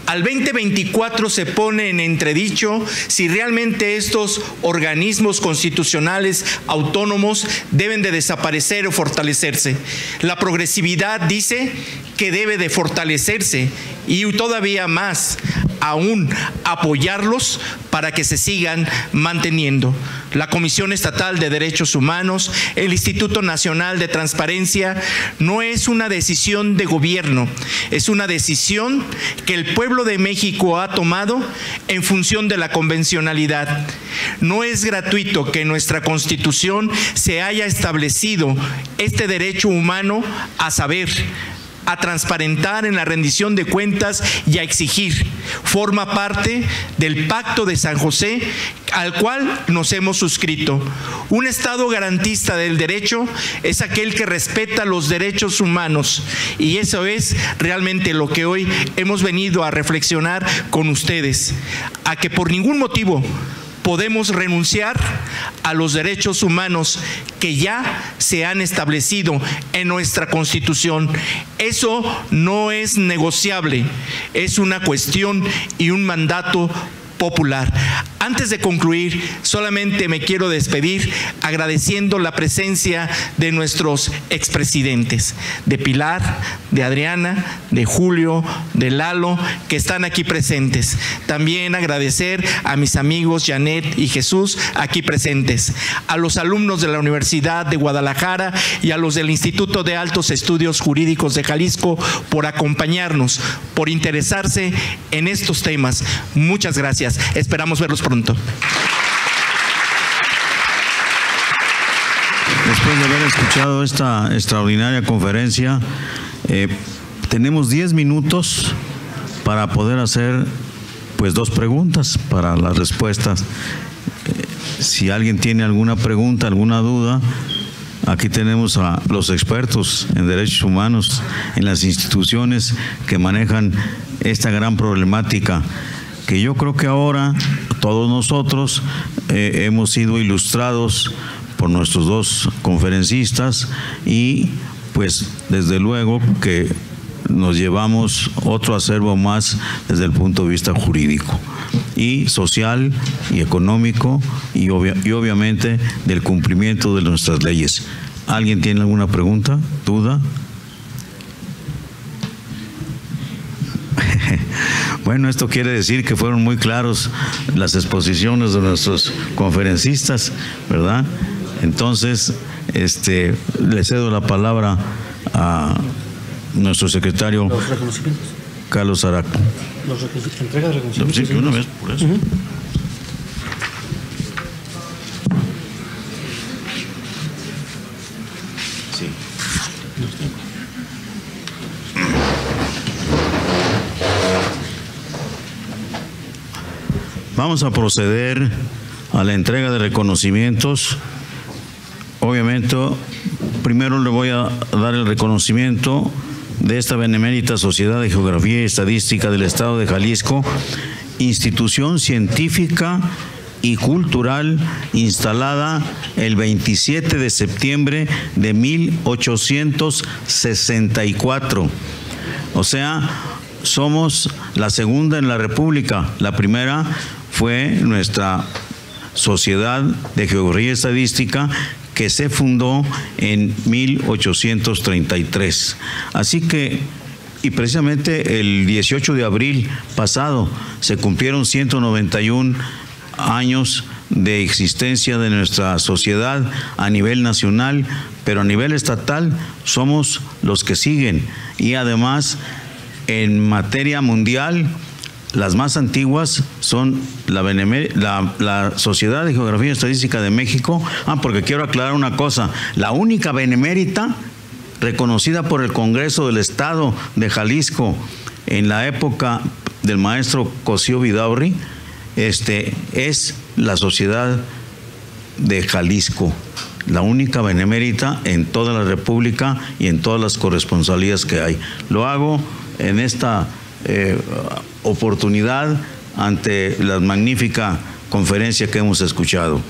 Al 2024 se pone en entredicho si realmente estos organismos constitucionales autónomos deben de desaparecer o fortalecerse. La progresividad dice que debe de fortalecerse y todavía más, aún apoyarlos para que se sigan manteniendo. La Comisión Estatal de Derechos Humanos, el Instituto Nacional de Transparencia, no es una decisión de gobierno, es una decisión que el pueblo de México ha tomado en función de la convencionalidad. No es gratuito que en nuestra Constitución se haya establecido este derecho humano a saber, a transparentar en la rendición de cuentas y a exigir. Forma parte del Pacto de San José al cual nos hemos suscrito. Un Estado garantista del derecho es aquel que respeta los derechos humanos y eso es realmente lo que hoy hemos venido a reflexionar con ustedes, a que por ningún motivo podemos renunciar a los derechos humanos que ya se han establecido en nuestra Constitución. Eso no es negociable, es una cuestión y un mandato popular. Antes de concluir, solamente me quiero despedir agradeciendo la presencia de nuestros expresidentes, de Pilar, de Adriana, de Julio, de Lalo, que están aquí presentes. También agradecer a mis amigos Janet y Jesús, aquí presentes, a los alumnos de la Universidad de Guadalajara y a los del Instituto de Altos Estudios Jurídicos de Jalisco por acompañarnos, por interesarse en estos temas. Muchas gracias. Esperamos verlos pronto. Después de haber escuchado esta extraordinaria conferencia, tenemos 10 minutos para poder hacer pues 2 preguntas para las respuestas. Si alguien tiene alguna pregunta, alguna duda, aquí tenemos a los expertos en derechos humanos en las instituciones que manejan esta gran problemática, que yo creo que ahora todos nosotros hemos sido ilustrados por nuestros 2 conferencistas y pues desde luego que nos llevamos otro acervo más desde el punto de vista jurídico y social y económico y obviamente del cumplimiento de nuestras leyes. ¿Alguien tiene alguna pregunta, duda? Bueno, esto quiere decir que fueron muy claros las exposiciones de nuestros conferencistas, ¿verdad? Entonces, le cedo la palabra a nuestro secretario Carlos Zaraco. Entrega de reconocimientos. Sí, una vez, por eso. Sí. Vamos a proceder a la entrega de reconocimientos. Obviamente, primero le voy a dar el reconocimiento de esta Benemérita Sociedad de Geografía y Estadística del Estado de Jalisco, institución científica y cultural instalada el 27 de septiembre de 1864. O sea, somos la segunda en la República. La primera fue nuestra Sociedad de Geografía y Estadística, que se fundó en 1833. Así que, y precisamente el 18 de abril pasado, se cumplieron 191 años de existencia de nuestra sociedad a nivel nacional, pero a nivel estatal somos los que siguen. Y además, en materia mundial, las más antiguas son la Sociedad de Geografía y Estadística de México. Porque quiero aclarar una cosa: la única benemérita reconocida por el Congreso del Estado de Jalisco en la época del maestro Cosío Vidaurri es la Sociedad de Jalisco, la única benemérita en toda la República y en todas las corresponsalías que hay. Lo hago en esta oportunidad ante la magnífica conferencia que hemos escuchado.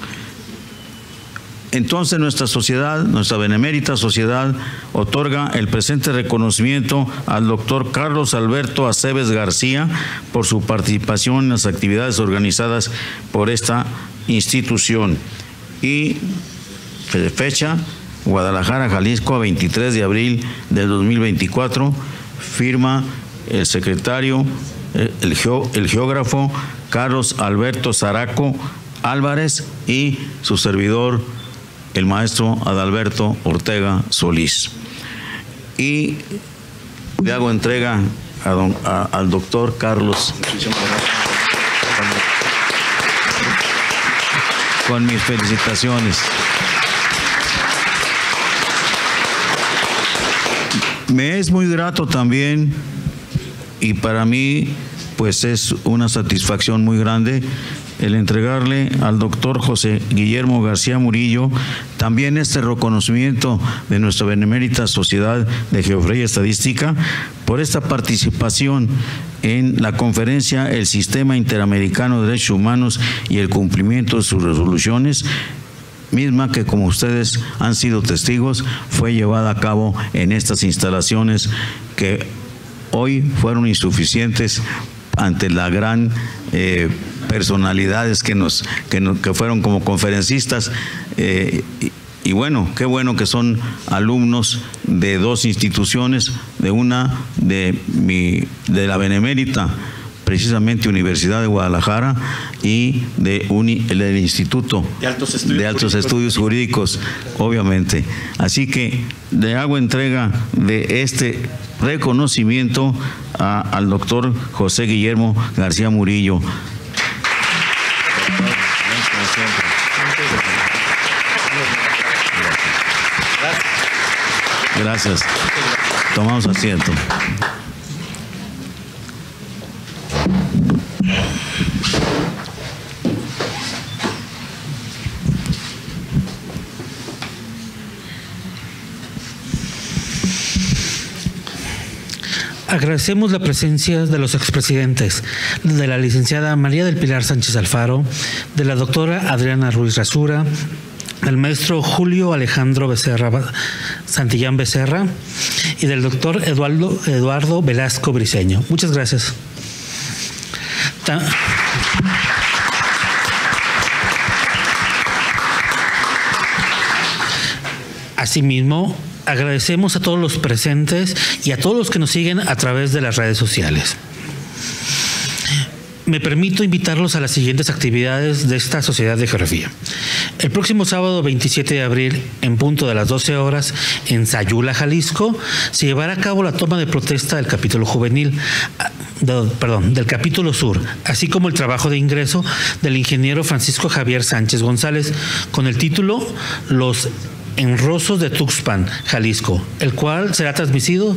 Entonces nuestra sociedad, nuestra benemérita sociedad, otorga el presente reconocimiento al doctor Carlos Alberto Aceves García por su participación en las actividades organizadas por esta institución. Y fecha, Guadalajara, Jalisco, 23 de abril del 2024, firma el secretario, el geógrafo Carlos Alberto Zaraco Álvarez y su servidor, el maestro Adalberto Ortega Solís. Y le hago entrega al doctor Carlos con mis felicitaciones. Me es muy grato también, y para mí pues es una satisfacción muy grande, el entregarle al doctor José Guillermo García Murillo también este reconocimiento de nuestra Benemérita Sociedad de Geografía y Estadística por esta participación en la conferencia El Sistema Interamericano de Derechos Humanos y el cumplimiento de sus resoluciones, misma que, como ustedes han sido testigos, fue llevada a cabo en estas instalaciones que hoy fueron insuficientes ante la gran personalidades que fueron como conferencistas. Y bueno, qué bueno que son alumnos de dos instituciones, de una de la Benemérita, precisamente Universidad de Guadalajara, y del Instituto de Altos Estudios Jurídicos, obviamente. Así que le hago entrega de este reconocimiento al doctor José Guillermo García Murillo. Gracias. Tomamos asiento. Agradecemos la presencia de los expresidentes, de la licenciada María del Pilar Sánchez Alfaro, de la doctora Adriana Ruiz Rasura, del maestro Julio Alejandro Becerra Santillán Becerra y del doctor Eduardo Velasco Briceño. Muchas gracias. Asimismo, agradecemos a todos los presentes y a todos los que nos siguen a través de las redes sociales. Me permito invitarlos a las siguientes actividades de esta Sociedad de Geografía. El próximo sábado 27 de abril, en punto de las 12 horas, en Sayula, Jalisco, se llevará a cabo la toma de protesta del capítulo juvenil, del capítulo sur, así como el trabajo de ingreso del ingeniero Francisco Javier Sánchez González, con el título Los Enrosos de Tuxpan, Jalisco, el cual será transmitido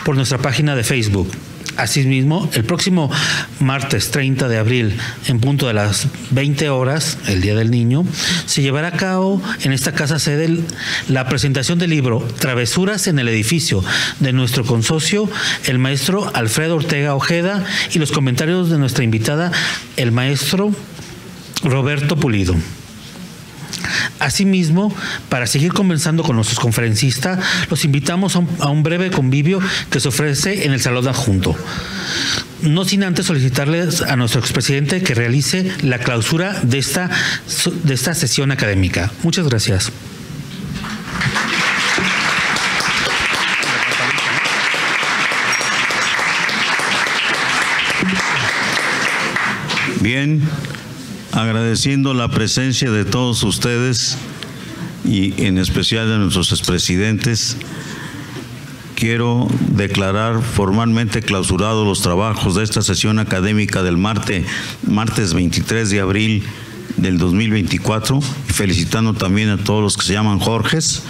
por nuestra página de Facebook. Asimismo, el próximo martes 30 de abril, en punto de las 20 horas, el Día del Niño, se llevará a cabo en esta casa sede la presentación del libro Travesuras en el Edificio de nuestro consocio, el maestro Alfredo Ortega Ojeda, y los comentarios de nuestra invitada, el maestro Roberto Pulido. Asimismo, para seguir conversando con nuestros conferencistas, los invitamos a un breve convivio que se ofrece en el salón adjunto. No sin antes solicitarles a nuestro expresidente que realice la clausura de esta sesión académica. Muchas gracias. Bien. Agradeciendo la presencia de todos ustedes y en especial de nuestros expresidentes, quiero declarar formalmente clausurados los trabajos de esta sesión académica del martes 23 de abril del 2024, y felicitando también a todos los que se llaman Jorges,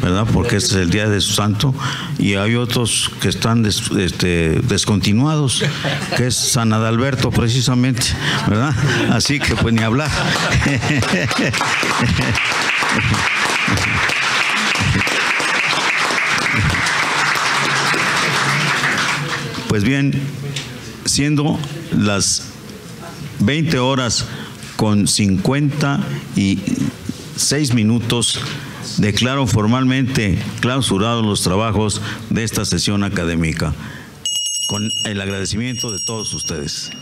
¿verdad? Porque este es el día de su santo, y hay otros que están descontinuados, que es San Adalberto precisamente, ¿verdad? Así que pues ni hablar. Pues bien, siendo las 20 horas con 56 minutos, declaro formalmente clausurados los trabajos de esta sesión académica, con el agradecimiento de todos ustedes.